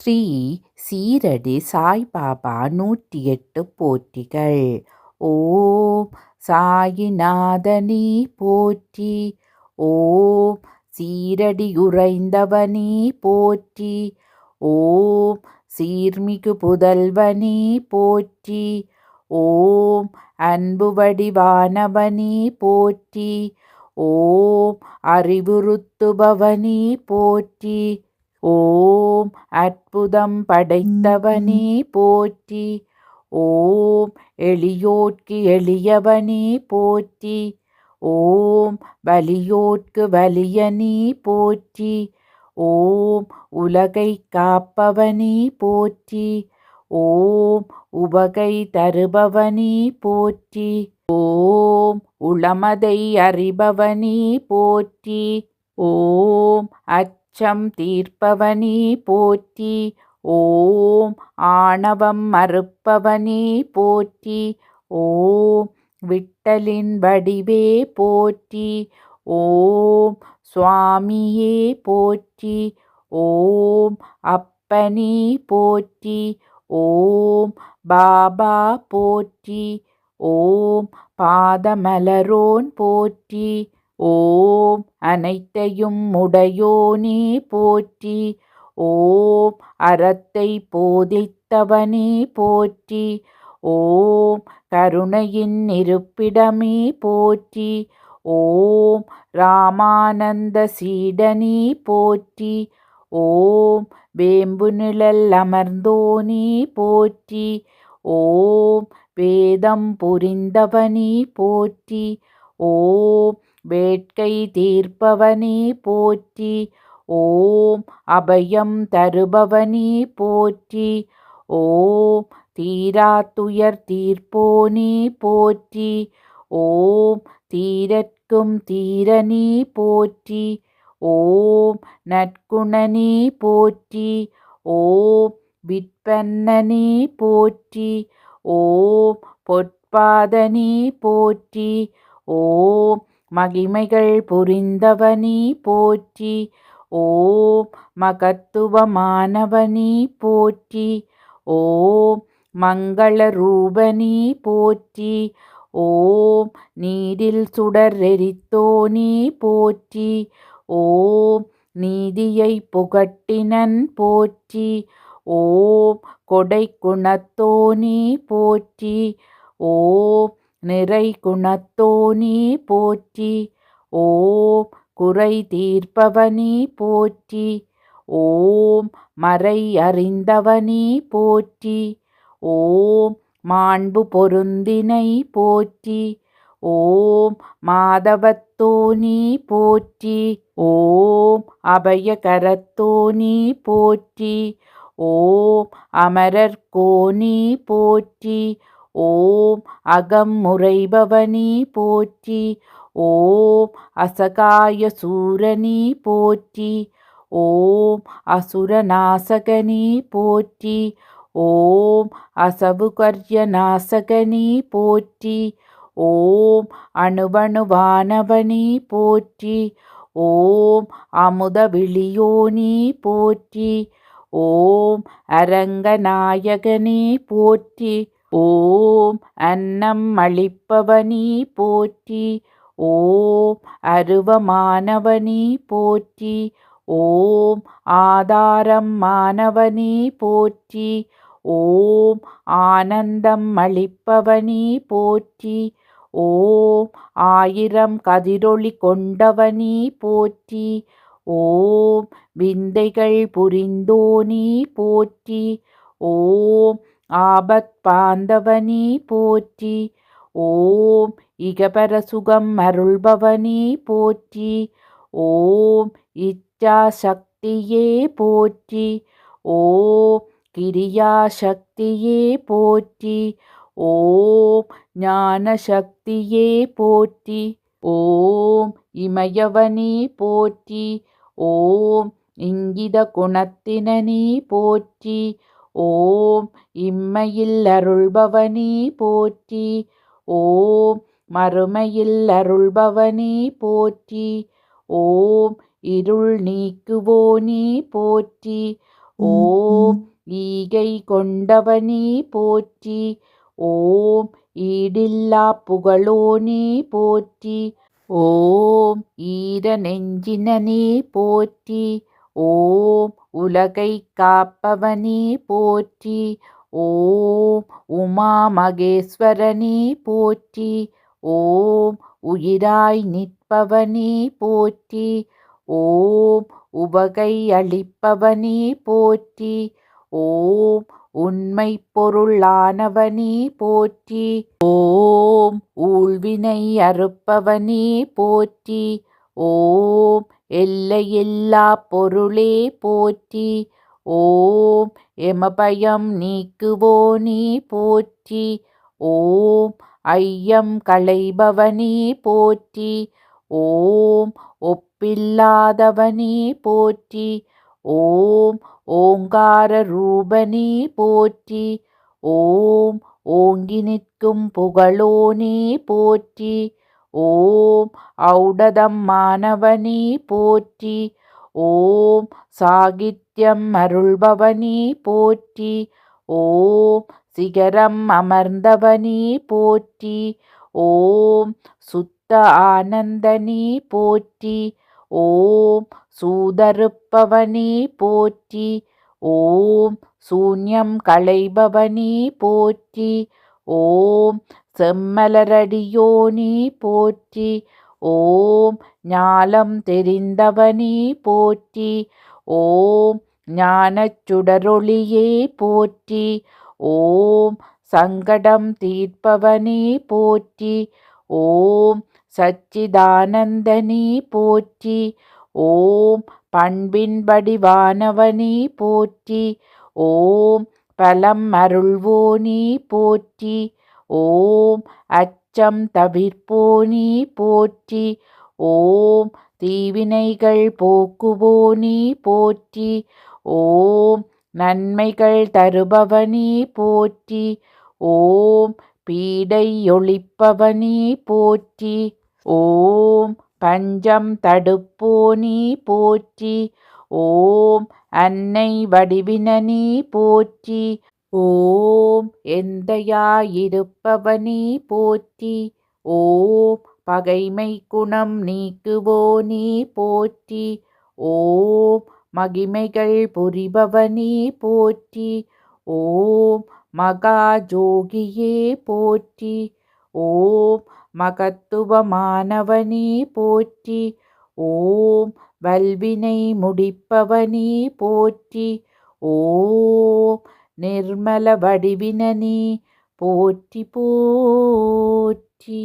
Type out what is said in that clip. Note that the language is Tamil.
ஸ்ரீ சீரடி சாய்பாபா 108 போற்றிகள். ஓம் சாயிநாதனே போற்றி. ஓம் சீரடி உறைந்தவனே போற்றி. ஓம் சீர்மிகு புதல்வனே போற்றி. ஓம் அன்பு வடிவானவனே போற்றி. ஓம் அறிவுறுத்துபவனே போற்றி. ஓம் அற்புதம் படைத்தவனே போற்றி. ஓம் எளியோர்க்கு எளியவனே போற்றி. ஓம் வலியோர்க்கு வலியனே போற்றி. ஓம் உலகை காப்பவனே போற்றி. ஓம் உவகை தருபவனே போற்றி. ஓம் உளமதை அறிபவனே போற்றி. ஓம் அச்சம் தீர்ப்பவனே போற்றி. ஓம் ஆணவம் மறுப்பவனே போற்றி. ஓம் விட்டலின் வடிவே போற்றி. ஓம் சுவாமியே போற்றி. ஓம் அப்பனே போற்றி. ஓம் பாபா போற்றி. ஓம் பாதமலரோன் போற்றி. ஓம் அனைத்தையும் உடையோனே போற்றி. ஓம் அறத்தை போதித்தவனே போற்றி. ஓம் கருணையின் இருப்பிடமே போற்றி. ஓம் ராமானந்த சீடனே போற்றி. ஓம் வேம்பு நிழல் அமர்ந்தோனே போற்றி. ஓம் வேதம் புரிந்தவனே போற்றி. ஓம் வேட்கை தீர்ப்பவனே போற்றி. ஓம் அபயம் தருபவனே போற்றி. ஓம் தீரா துயர் தீர்ப்போனே போற்றி. ஓம் தீரற்கும் தீரனே போற்றி. ஓம் நற்குணனே போற்றி. ஓம் விற்பன்னனே போற்றி. ஓம் பொற்பாதனே போற்றி. ஓம் மகிமைகள் புரிந்தவனே போற்றி. ஓம் மகத்துவமானவனே போற்றி. ஓம் மங்கள ரூபனே போற்றி. ஓம் நீரில் சுடர் எரித்தோனே போற்றி. ஓம் நீதியை புகட்டினன் போற்றி. ஓம் கொடை குணத்தோனே போற்றி. ஓம் நிறை குணத்தோனே போற்றி. ஓம் குறை தீர்ப்பவனே போற்றி. ஓம் மறை அறிந்தவனே போற்றி. ஓம் மாண்பு பொருந்தினை போற்றி. ஓம் மாதவத்தோனே போற்றி. ஓம் அபயகரத்தோனே போற்றி. ஓம் அமரர்கோனே போற்றி. ஓம் அகம் முறைபவனே போற்றி. ஓம் அசகாய சூரனே போற்றி. ஓம் அசுரநாசகனே போற்றி. ஓம் அசபுகர்ய நாசகனே போற்றி. ஓம் அணுவணுவானவனே போற்றி. ஓம் அமுத விழியோனே போற்றி. ஓம் அரங்கநாயகனே போற்றி. ஓம் அன்னம் அளிப்பவனே போற்றி. ஓம் அருவமானவனே போற்றி. ஓம் ஆதாரம் மானவனே போற்றி. ஓம் ஆனந்தம் அளிப்பவனே போற்றி. ஓம் ஆயிரம் கதிரொளி கொண்டவனே போற்றி. ஓம் விந்தைகள் புரிந்தோனே போற்றி. ஓம் ஆபத் பாந்தவனே போற்றி. ஓம் இகபர சுகம் அருள்பவனே போற்றி. ஓம் இச்சா சக்தியே போற்றி. ஓம் கிரியா சக்தியே போற்றி. ஓம் ஞான சக்தியே போற்றி. ஓம் இமயவனே போற்றி. ஓம் இங்கித குணத்தினனே போற்றி. ஓம் இம்மையில் அருள்பவனே போற்றி. ஓம் மறுமையில் அருள்பவனே போற்றி. ஓம் இருள் நீக்குவோனே போற்றி. ஓம் ஈகை கொண்டவனே போற்றி. ஓம் ஈடில்லா புகழோனே போற்றி. ஓம் ஈர நெஞ்சினனே போற்றி. ஓம் உலகை காப்பவனே போற்றி. ஓம் உமா மகேஸ்வரனே போற்றி. ஓம் உயிராய் நிற்பவனே போற்றி. ஓம் உவகை அளிப்பவனே போற்றி. ஓம் உண்மை பொருளானவனே போற்றி. ஓம் ஊழ்வினை அறுப்பவனே போற்றி. ஓம் எல்லையில்லா பொருளே போற்றி. ஓம் எமபயம் நீக்குவோனே போற்றி. ஓம் ஐயம் களைபவனே போற்றி. ஓம் ஒப்பில்லாதவனே போற்றி. ஓம் ஓங்கார ரூபனே போற்றி. ஓம் ஓங்கி நிற்கும் புகழோனே போற்றி. ஓம் ஔடதம் மானவனே போற்றி. ஓம் சாகித்யம் அருள்பவனே போற்றி. ஓம் சிகரம் அமர்ந்தவனே போற்றி. ஓம் சுத்த ஆனந்தனே போற்றி. ஓம் சூதறுப்பவனே போற்றி. ஓம் சூன்யம் களைபவனே போற்றி. ஓம் செம்மலரடியோனே போற்றி. ஓம் ஞாலம் தெரிந்தவனே போற்றி. ஓம் ஞானச் சுடரொளியே போற்றி. ஓம் சங்கடம் தீர்ப்பவனே போற்றி. ஓம் சச்சிதானந்தனே போற்றி. ஓம் பண்பின் வடிவானவனே போற்றி. ஓம் பலம் அருள்வோனே போற்றி. ஓம் அச்சம் தவிர்ப்போனே போற்றி. ஓம் தீவினைகள் போக்குவோனே போற்றி. ஓம் நன்மைகள் தருபவனே போற்றி. ஓம் பீடை ஒழிப்பவனே போற்றி. ஓம் பஞ்சம் தடுப்போனே போற்றி. ஓம் அன்னை வடிவினனே போற்றி. ஓம் எந்தையாயிருப்பவனே போற்றி. ஓம் பகைமை குணம் நீக்குவோனே போற்றி. ஓம் மகிமைகள் புரிபவனே போற்றி. ஓம் மகாஜோகியே போற்றி. ஓம் மகத்துவமானவனே போற்றி. ஓம் வல்வினை முடிப்பவனே போற்றி. ஓம் நிர்மல வடிவினனே போற்றி போற்றி.